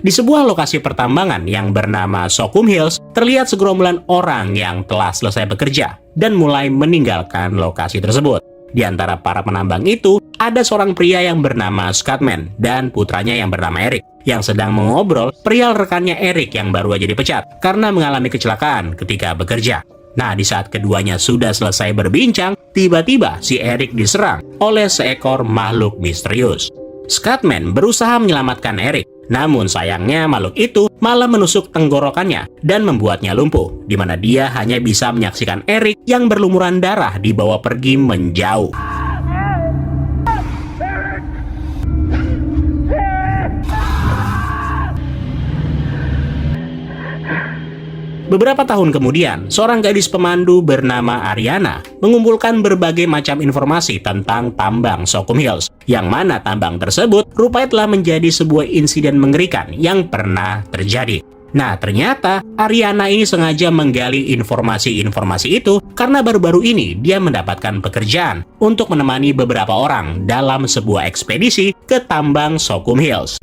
Di sebuah lokasi pertambangan yang bernama Sokum Hills, terlihat segerombolan orang yang telah selesai bekerja dan mulai meninggalkan lokasi tersebut. Di antara para penambang itu, ada seorang pria yang bernama Scottman dan putranya yang bernama Eric, yang sedang mengobrol perihal rekannya Eric yang baru aja dipecat karena mengalami kecelakaan ketika bekerja. Nah, di saat keduanya sudah selesai berbincang, tiba-tiba si Eric diserang oleh seekor makhluk misterius. Scottman berusaha menyelamatkan Eric, namun sayangnya makhluk itu malah menusuk tenggorokannya dan membuatnya lumpuh, di mana dia hanya bisa menyaksikan Eric yang berlumuran darah dibawa pergi menjauh. Beberapa tahun kemudian, seorang gadis pemandu bernama Ariana mengumpulkan berbagai macam informasi tentang tambang Sokum Hills, yang mana tambang tersebut rupanya telah menjadi sebuah insiden mengerikan yang pernah terjadi. Nah, ternyata Ariana ini sengaja menggali informasi-informasi itu karena baru-baru ini dia mendapatkan pekerjaan untuk menemani beberapa orang dalam sebuah ekspedisi ke tambang Sokum Hills.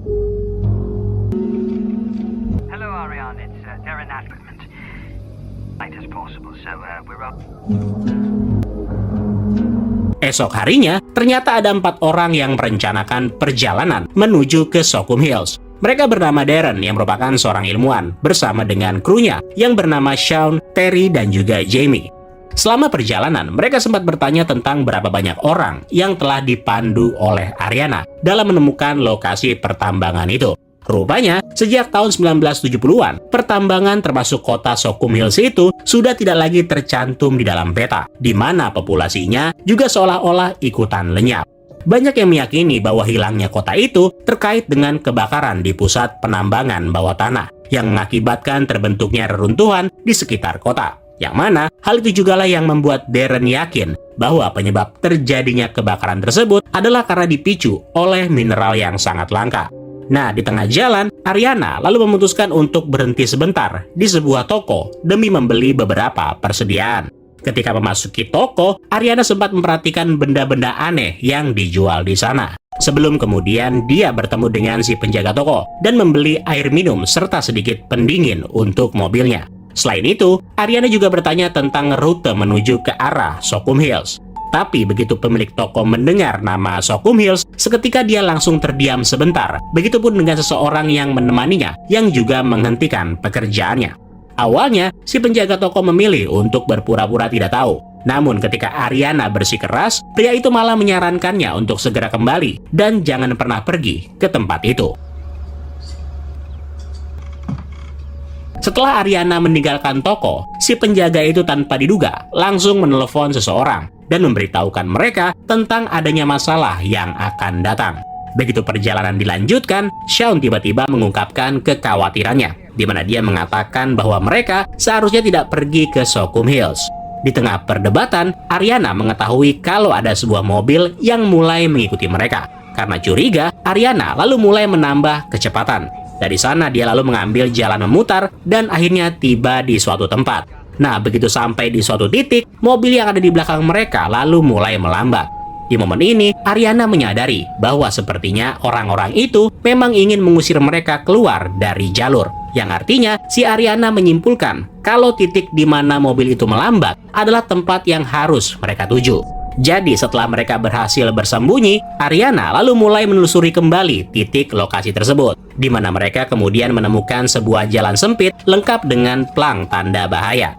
Esok harinya, ternyata ada 4 orang yang merencanakan perjalanan menuju ke Sokum Hills. Mereka bernama Darren yang merupakan seorang ilmuwan bersama dengan krunya yang bernama Sean, Terry, dan juga Jamie. Selama perjalanan, mereka sempat bertanya tentang berapa banyak orang yang telah dipandu oleh Ariana dalam menemukan lokasi pertambangan itu. Rupanya, sejak tahun 1970-an, pertambangan termasuk kota Sokum Hills itu sudah tidak lagi tercantum di dalam peta, di mana populasinya juga seolah-olah ikutan lenyap. Banyak yang meyakini bahwa hilangnya kota itu terkait dengan kebakaran di pusat penambangan bawah tanah, yang mengakibatkan terbentuknya reruntuhan di sekitar kota. Yang mana, hal itu jugalah yang membuat Darren yakin bahwa penyebab terjadinya kebakaran tersebut adalah karena dipicu oleh mineral yang sangat langka. Nah, di tengah jalan, Ariana lalu memutuskan untuk berhenti sebentar di sebuah toko demi membeli beberapa persediaan. Ketika memasuki toko, Ariana sempat memperhatikan benda-benda aneh yang dijual di sana. Sebelum kemudian dia bertemu dengan si penjaga toko dan membeli air minum serta sedikit pendingin untuk mobilnya. Selain itu, Ariana juga bertanya tentang rute menuju ke arah Sokum Hills. Tapi begitu pemilik toko mendengar nama Sokum Hills, seketika dia langsung terdiam sebentar. Begitupun dengan seseorang yang menemaninya, yang juga menghentikan pekerjaannya. Awalnya, si penjaga toko memilih untuk berpura-pura tidak tahu. Namun ketika Ariana bersikeras, pria itu malah menyarankannya untuk segera kembali dan jangan pernah pergi ke tempat itu. Setelah Ariana meninggalkan toko, si penjaga itu tanpa diduga langsung menelepon seseorang dan memberitahukan mereka tentang adanya masalah yang akan datang. Begitu perjalanan dilanjutkan, Sean tiba-tiba mengungkapkan kekhawatirannya, di mana dia mengatakan bahwa mereka seharusnya tidak pergi ke Sokum Hills. Di tengah perdebatan, Ariana mengetahui kalau ada sebuah mobil yang mulai mengikuti mereka. Karena curiga, Ariana lalu mulai menambah kecepatan. Dari sana dia lalu mengambil jalan memutar dan akhirnya tiba di suatu tempat. Nah, begitu sampai di suatu titik, mobil yang ada di belakang mereka lalu mulai melambat. Di momen ini, Ariana menyadari bahwa sepertinya orang-orang itu memang ingin mengusir mereka keluar dari jalur. Yang artinya, si Ariana menyimpulkan kalau titik di mana mobil itu melambat adalah tempat yang harus mereka tuju. Jadi setelah mereka berhasil bersembunyi, Ariana lalu mulai menelusuri kembali titik lokasi tersebut, di mana mereka kemudian menemukan sebuah jalan sempit lengkap dengan plang tanda bahaya.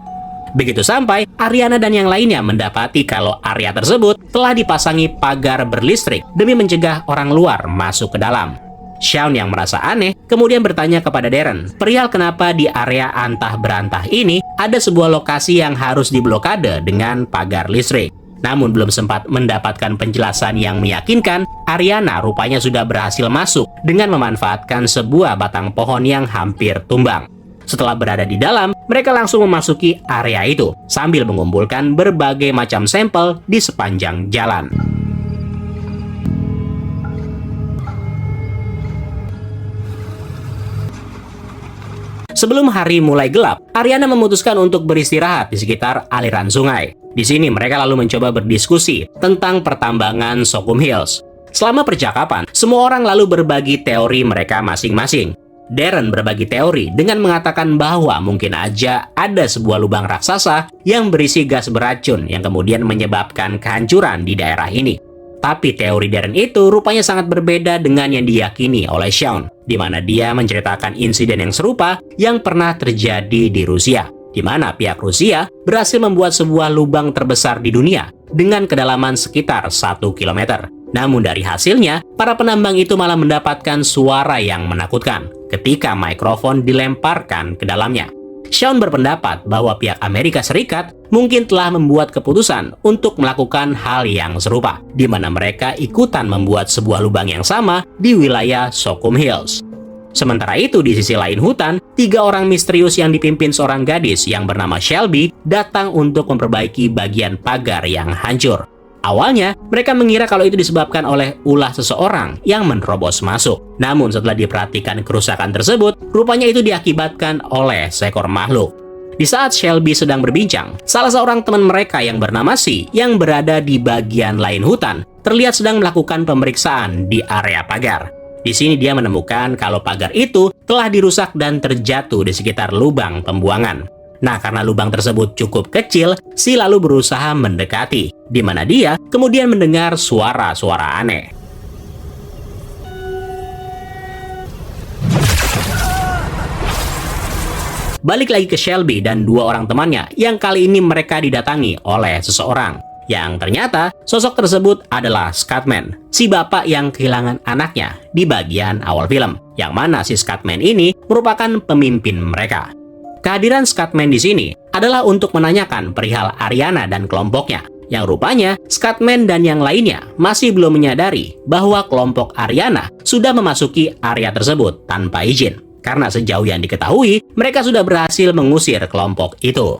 Begitu sampai, Ariana dan yang lainnya mendapati kalau area tersebut telah dipasangi pagar berlistrik demi mencegah orang luar masuk ke dalam. Sean yang merasa aneh kemudian bertanya kepada Darren perihal kenapa di area antah berantah ini ada sebuah lokasi yang harus diblokade dengan pagar listrik. Namun belum sempat mendapatkan penjelasan yang meyakinkan, Ariana rupanya sudah berhasil masuk dengan memanfaatkan sebuah batang pohon yang hampir tumbang. Setelah berada di dalam, mereka langsung memasuki area itu sambil mengumpulkan berbagai macam sampel di sepanjang jalan. Sebelum hari mulai gelap, Ariana memutuskan untuk beristirahat di sekitar aliran sungai. Di sini mereka lalu mencoba berdiskusi tentang pertambangan Sokum Hills. Selama percakapan, semua orang lalu berbagi teori mereka masing-masing. Darren berbagi teori dengan mengatakan bahwa mungkin aja ada sebuah lubang raksasa yang berisi gas beracun yang kemudian menyebabkan kehancuran di daerah ini. Tapi teori Darren itu rupanya sangat berbeda dengan yang diyakini oleh Sean, di mana dia menceritakan insiden yang serupa yang pernah terjadi di Rusia, di mana pihak Rusia berhasil membuat sebuah lubang terbesar di dunia dengan kedalaman sekitar 1 km. Namun dari hasilnya, para penambang itu malah mendapatkan suara yang menakutkan ketika mikrofon dilemparkan ke dalamnya. Sean berpendapat bahwa pihak Amerika Serikat mungkin telah membuat keputusan untuk melakukan hal yang serupa, di mana mereka ikutan membuat sebuah lubang yang sama di wilayah Sockham Hills. Sementara itu, di sisi lain hutan, 3 orang misterius yang dipimpin seorang gadis yang bernama Shelby datang untuk memperbaiki bagian pagar yang hancur. Awalnya, mereka mengira kalau itu disebabkan oleh ulah seseorang yang menerobos masuk. Namun setelah diperhatikan kerusakan tersebut, rupanya itu diakibatkan oleh seekor makhluk. Di saat Shelby sedang berbincang, salah seorang teman mereka yang bernama Si, yang berada di bagian lain hutan, terlihat sedang melakukan pemeriksaan di area pagar. Di sini dia menemukan kalau pagar itu telah dirusak dan terjatuh di sekitar lubang pembuangan. Nah, karena lubang tersebut cukup kecil, Si lalu berusaha mendekati, di mana dia kemudian mendengar suara-suara aneh. Balik lagi ke Shelby dan 2 orang temannya, yang kali ini mereka didatangi oleh seseorang. Yang ternyata sosok tersebut adalah Scatman, si bapak yang kehilangan anaknya di bagian awal film, yang mana si Scatman ini merupakan pemimpin mereka. Kehadiran Scatman di sini adalah untuk menanyakan perihal Ariana dan kelompoknya, yang rupanya Scatman dan yang lainnya masih belum menyadari bahwa kelompok Ariana sudah memasuki area tersebut tanpa izin, karena sejauh yang diketahui mereka sudah berhasil mengusir kelompok itu.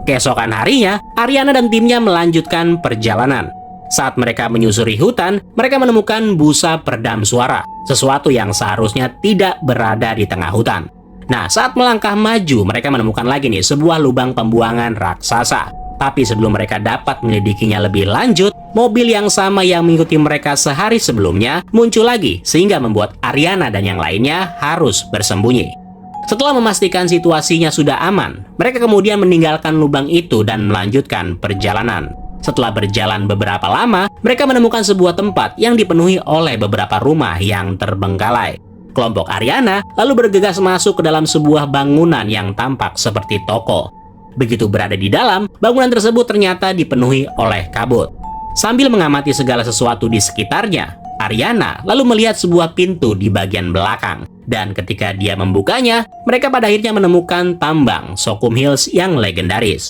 Keesokan harinya, Ariana dan timnya melanjutkan perjalanan. Saat mereka menyusuri hutan, mereka menemukan busa peredam suara, sesuatu yang seharusnya tidak berada di tengah hutan. Nah, saat melangkah maju, mereka menemukan lagi nih sebuah lubang pembuangan raksasa. Tapi sebelum mereka dapat menyelidikinya lebih lanjut, mobil yang sama yang mengikuti mereka sehari sebelumnya muncul lagi, sehingga membuat Ariana dan yang lainnya harus bersembunyi. Setelah memastikan situasinya sudah aman, mereka kemudian meninggalkan lubang itu dan melanjutkan perjalanan. Setelah berjalan beberapa lama, mereka menemukan sebuah tempat yang dipenuhi oleh beberapa rumah yang terbengkalai. Kelompok Ariana lalu bergegas masuk ke dalam sebuah bangunan yang tampak seperti toko. Begitu berada di dalam, bangunan tersebut ternyata dipenuhi oleh kabut. Sambil mengamati segala sesuatu di sekitarnya, Ariana lalu melihat sebuah pintu di bagian belakang. Dan ketika dia membukanya, mereka pada akhirnya menemukan tambang Sockham Hills yang legendaris.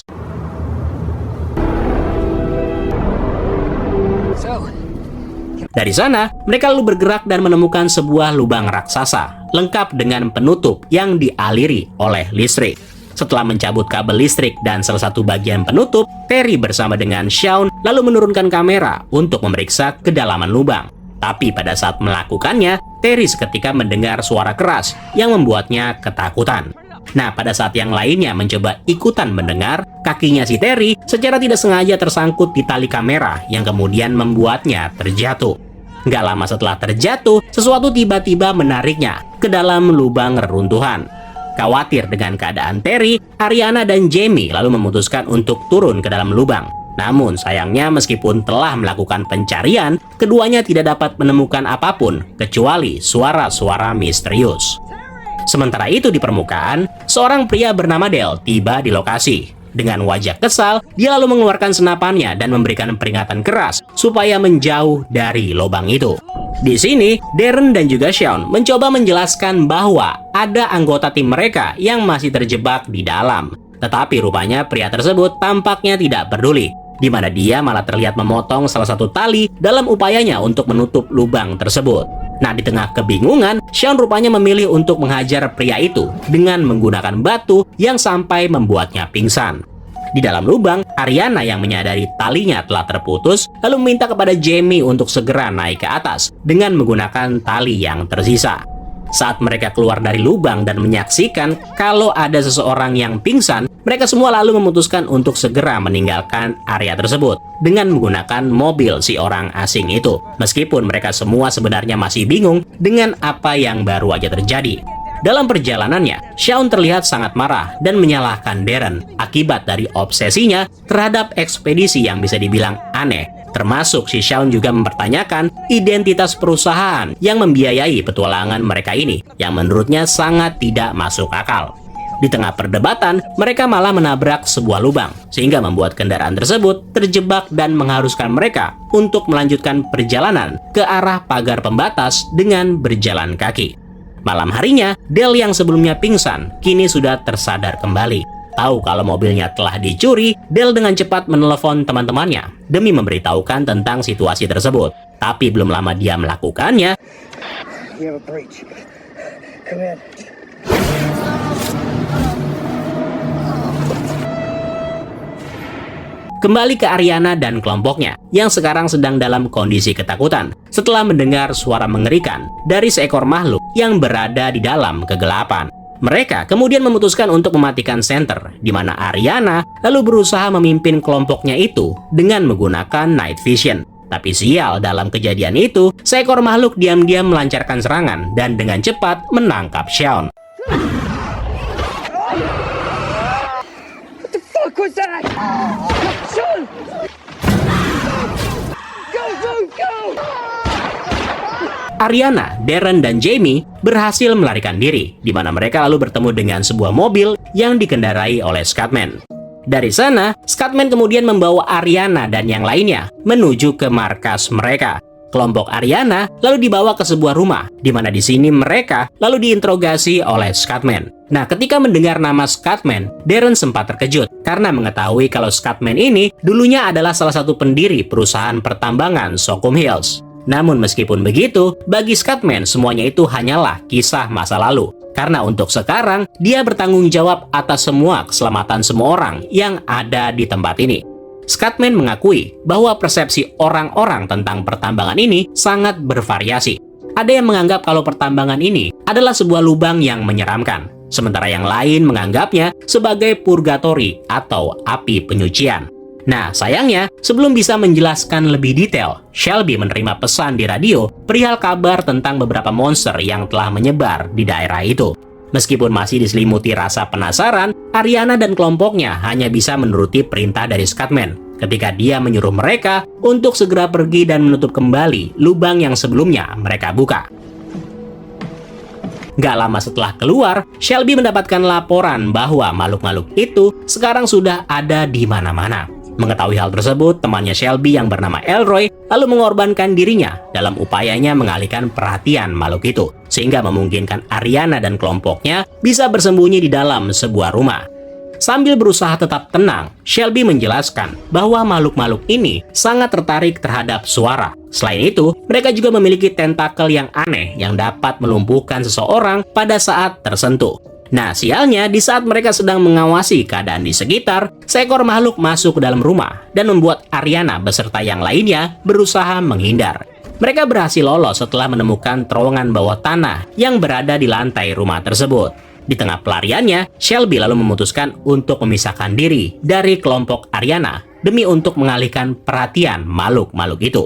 Dari sana, mereka lalu bergerak dan menemukan sebuah lubang raksasa, lengkap dengan penutup yang dialiri oleh listrik. Setelah mencabut kabel listrik dan salah satu bagian penutup, Terry bersama dengan Sean lalu menurunkan kamera untuk memeriksa kedalaman lubang. Tapi pada saat melakukannya, Terry seketika mendengar suara keras yang membuatnya ketakutan. Nah, pada saat yang lainnya mencoba ikutan mendengar, kakinya si Terry secara tidak sengaja tersangkut di tali kamera yang kemudian membuatnya terjatuh. Nggak lama setelah terjatuh, sesuatu tiba-tiba menariknya ke dalam lubang reruntuhan. Khawatir dengan keadaan Terry, Ariana dan Jamie lalu memutuskan untuk turun ke dalam lubang. Namun sayangnya meskipun telah melakukan pencarian, keduanya tidak dapat menemukan apapun kecuali suara-suara misterius. Sementara itu di permukaan, seorang pria bernama Dale tiba di lokasi. Dengan wajah kesal, dia lalu mengeluarkan senapannya dan memberikan peringatan keras supaya menjauh dari lubang itu. Di sini, Darren dan juga Sean mencoba menjelaskan bahwa ada anggota tim mereka yang masih terjebak di dalam. Tetapi rupanya pria tersebut tampaknya tidak peduli, di mana dia malah terlihat memotong salah satu tali dalam upayanya untuk menutup lubang tersebut. Nah, di tengah kebingungan, Sean rupanya memilih untuk menghajar pria itu dengan menggunakan batu yang sampai membuatnya pingsan. Di dalam lubang, Ariana yang menyadari talinya telah terputus lalu meminta kepada Jamie untuk segera naik ke atas dengan menggunakan tali yang tersisa. Saat mereka keluar dari lubang dan menyaksikan kalau ada seseorang yang pingsan, mereka semua lalu memutuskan untuk segera meninggalkan area tersebut dengan menggunakan mobil si orang asing itu. Meskipun mereka semua sebenarnya masih bingung dengan apa yang baru aja terjadi. Dalam perjalanannya, Shaun terlihat sangat marah dan menyalahkan Darren akibat dari obsesinya terhadap ekspedisi yang bisa dibilang aneh. Termasuk si Shaun juga mempertanyakan identitas perusahaan yang membiayai petualangan mereka ini, yang menurutnya sangat tidak masuk akal. Di tengah perdebatan, mereka malah menabrak sebuah lubang, sehingga membuat kendaraan tersebut terjebak dan mengharuskan mereka untuk melanjutkan perjalanan ke arah pagar pembatas dengan berjalan kaki. Malam harinya, Dale yang sebelumnya pingsan, kini sudah tersadar kembali. Tahu kalau mobilnya telah dicuri, Dale dengan cepat menelepon teman-temannya demi memberitahukan tentang situasi tersebut. Tapi belum lama dia melakukannya, kembali ke Ariana dan kelompoknya yang sekarang sedang dalam kondisi ketakutan setelah mendengar suara mengerikan dari seekor makhluk yang berada di dalam kegelapan. Mereka kemudian memutuskan untuk mematikan senter, di mana Ariana lalu berusaha memimpin kelompoknya itu dengan menggunakan night vision. Tapi sial, dalam kejadian itu, seekor makhluk diam-diam melancarkan serangan dan dengan cepat menangkap Shaun. What the fuck was that? Shaun! Go, go, go! Ariana, Darren, dan Jamie berhasil melarikan diri, di mana mereka lalu bertemu dengan sebuah mobil yang dikendarai oleh Scatman. Dari sana, Scatman kemudian membawa Ariana dan yang lainnya menuju ke markas mereka. Kelompok Ariana lalu dibawa ke sebuah rumah, di mana di sini mereka lalu diinterogasi oleh Scatman. Nah, ketika mendengar nama Scatman, Darren sempat terkejut karena mengetahui kalau Scatman ini dulunya adalah salah satu pendiri perusahaan pertambangan Sockham Hills. Namun meskipun begitu, bagi Scatman semuanya itu hanyalah kisah masa lalu. Karena untuk sekarang, dia bertanggung jawab atas semua keselamatan semua orang yang ada di tempat ini. Scatman mengakui bahwa persepsi orang-orang tentang pertambangan ini sangat bervariasi. Ada yang menganggap kalau pertambangan ini adalah sebuah lubang yang menyeramkan, sementara yang lain menganggapnya sebagai purgatori atau api penyucian. Nah, sayangnya, sebelum bisa menjelaskan lebih detail, Shelby menerima pesan di radio perihal kabar tentang beberapa monster yang telah menyebar di daerah itu. Meskipun masih diselimuti rasa penasaran, Ariana dan kelompoknya hanya bisa menuruti perintah dari Scatman ketika dia menyuruh mereka untuk segera pergi dan menutup kembali lubang yang sebelumnya mereka buka. Gak lama setelah keluar, Shelby mendapatkan laporan bahwa makhluk-makhluk itu sekarang sudah ada di mana-mana. Mengetahui hal tersebut, temannya Shelby yang bernama Elroy lalu mengorbankan dirinya dalam upayanya mengalihkan perhatian makhluk itu, sehingga memungkinkan Ariana dan kelompoknya bisa bersembunyi di dalam sebuah rumah. Sambil berusaha tetap tenang, Shelby menjelaskan bahwa makhluk-makhluk ini sangat tertarik terhadap suara. Selain itu, mereka juga memiliki tentakel yang aneh yang dapat melumpuhkan seseorang pada saat tersentuh. Nah, sialnya di saat mereka sedang mengawasi keadaan di sekitar, seekor makhluk masuk ke dalam rumah dan membuat Ariana beserta yang lainnya berusaha menghindar. Mereka berhasil lolos setelah menemukan terowongan bawah tanah yang berada di lantai rumah tersebut. Di tengah pelariannya, Shelby lalu memutuskan untuk memisahkan diri dari kelompok Ariana demi untuk mengalihkan perhatian makhluk-makhluk itu.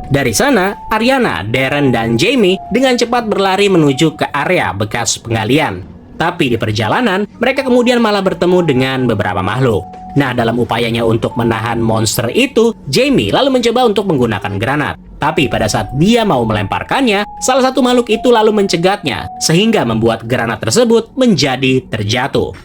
Dari sana, Ariana, Darren, dan Jamie dengan cepat berlari menuju ke area bekas penggalian. Tapi di perjalanan, mereka kemudian malah bertemu dengan beberapa makhluk. Nah, dalam upayanya untuk menahan monster itu, Jamie lalu mencoba untuk menggunakan granat. Tapi pada saat dia mau melemparkannya, salah satu makhluk itu lalu mencegatnya, sehingga membuat granat tersebut menjadi terjatuh.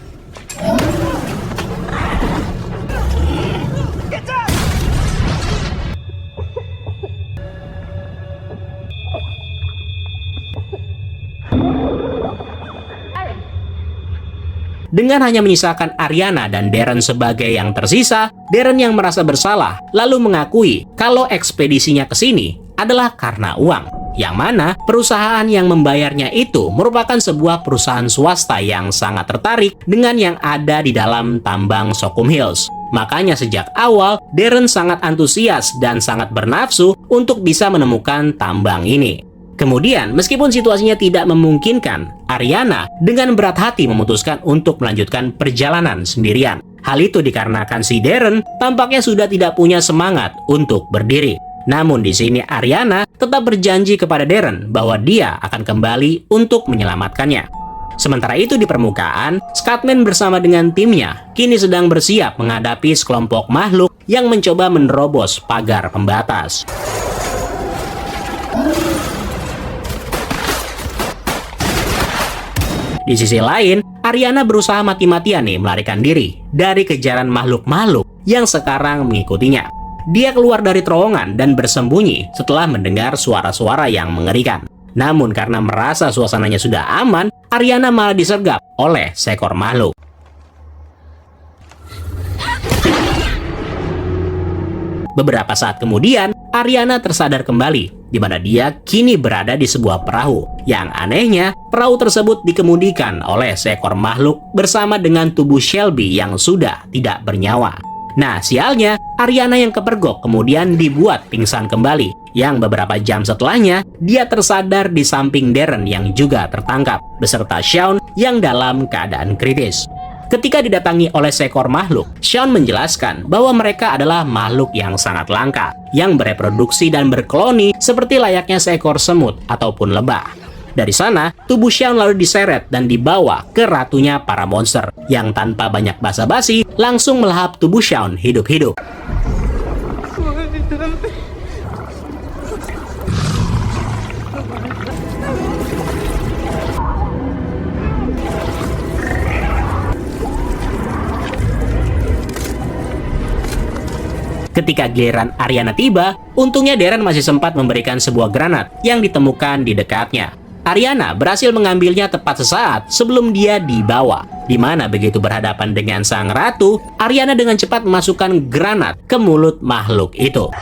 Dengan hanya menyisakan Ariana dan Darren sebagai yang tersisa, Darren yang merasa bersalah lalu mengakui kalau ekspedisinya ke sini adalah karena uang, yang mana perusahaan yang membayarnya itu merupakan sebuah perusahaan swasta yang sangat tertarik dengan yang ada di dalam tambang Sockham Hills. Makanya sejak awal, Darren sangat antusias dan sangat bernafsu untuk bisa menemukan tambang ini. Kemudian, meskipun situasinya tidak memungkinkan, Ariana dengan berat hati memutuskan untuk melanjutkan perjalanan sendirian. Hal itu dikarenakan si Darren tampaknya sudah tidak punya semangat untuk berdiri. Namun di sini Ariana tetap berjanji kepada Darren bahwa dia akan kembali untuk menyelamatkannya. Sementara itu di permukaan, Scatman bersama dengan timnya kini sedang bersiap menghadapi sekelompok makhluk yang mencoba menerobos pagar pembatas. Di sisi lain, Ariana berusaha mati-matian nih melarikan diri dari kejaran makhluk-makhluk yang sekarang mengikutinya. Dia keluar dari terowongan dan bersembunyi setelah mendengar suara-suara yang mengerikan. Namun karena merasa suasananya sudah aman, Ariana malah disergap oleh seekor makhluk. Beberapa saat kemudian, Ariana tersadar kembali, di mana dia kini berada di sebuah perahu. Yang anehnya, perahu tersebut dikemudikan oleh seekor makhluk bersama dengan tubuh Shelby yang sudah tidak bernyawa. Nah, sialnya, Ariana yang kepergok kemudian dibuat pingsan kembali, yang beberapa jam setelahnya, dia tersadar di samping Darren yang juga tertangkap, beserta Shaun yang dalam keadaan kritis. Ketika didatangi oleh seekor makhluk, Shaun menjelaskan bahwa mereka adalah makhluk yang sangat langka, yang bereproduksi dan berkoloni seperti layaknya seekor semut ataupun lebah. Dari sana, tubuh Shaun lalu diseret dan dibawa ke ratunya para monster, yang tanpa banyak basa-basi langsung melahap tubuh Shaun hidup-hidup. Ketika giliran Ariana tiba, untungnya Darren masih sempat memberikan sebuah granat yang ditemukan di dekatnya. Ariana berhasil mengambilnya tepat sesaat sebelum dia dibawa, di mana begitu berhadapan dengan sang ratu, Ariana dengan cepat memasukkan granat ke mulut makhluk itu.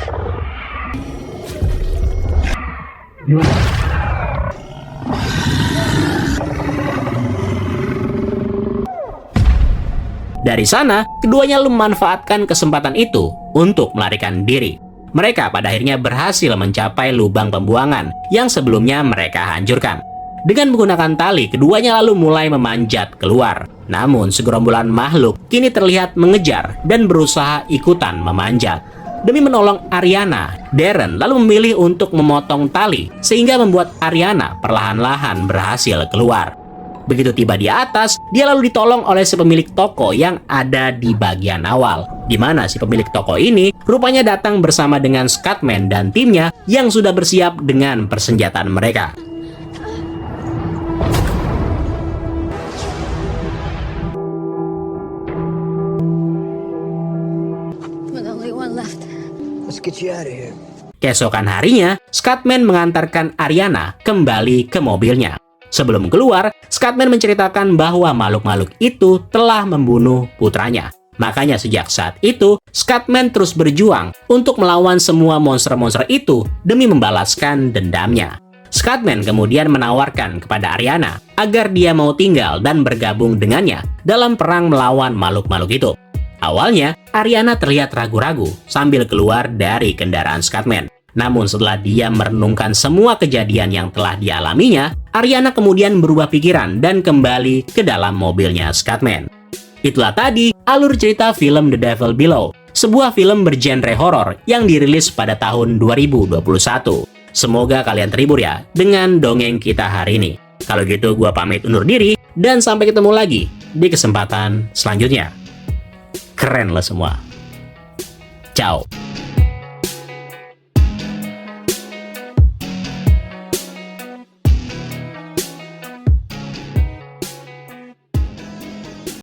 Dari sana, keduanya memanfaatkan kesempatan itu untuk melarikan diri. Mereka pada akhirnya berhasil mencapai lubang pembuangan yang sebelumnya mereka hancurkan. Dengan menggunakan tali, keduanya lalu mulai memanjat keluar. Namun, segerombolan makhluk kini terlihat mengejar dan berusaha ikutan memanjat. Demi menolong Ariana, Darren lalu memilih untuk memotong tali sehingga membuat Ariana perlahan-lahan berhasil keluar. Begitu tiba di atas, dia lalu ditolong oleh si pemilik toko yang ada di bagian awal, di mana si pemilik toko ini rupanya datang bersama dengan Scatman dan timnya yang sudah bersiap dengan persenjataan mereka. Let's get you out of here. Keesokan harinya, Scatman mengantarkan Ariana kembali ke mobilnya. Sebelum keluar, Scatman menceritakan bahwa makhluk-makhluk itu telah membunuh putranya. Makanya sejak saat itu, Scatman terus berjuang untuk melawan semua monster-monster itu demi membalaskan dendamnya. Scatman kemudian menawarkan kepada Ariana agar dia mau tinggal dan bergabung dengannya dalam perang melawan makhluk-makhluk itu. Awalnya, Ariana terlihat ragu-ragu sambil keluar dari kendaraan Scatman. Namun setelah dia merenungkan semua kejadian yang telah dialaminya, Ariana kemudian berubah pikiran dan kembali ke dalam mobilnya Scatman. Itulah tadi alur cerita film The Devil Below, sebuah film bergenre horor yang dirilis pada tahun 2021. Semoga kalian terhibur ya dengan dongeng kita hari ini. Kalau gitu gua pamit undur diri dan sampai ketemu lagi di kesempatan selanjutnya. Keren lo semua. Ciao.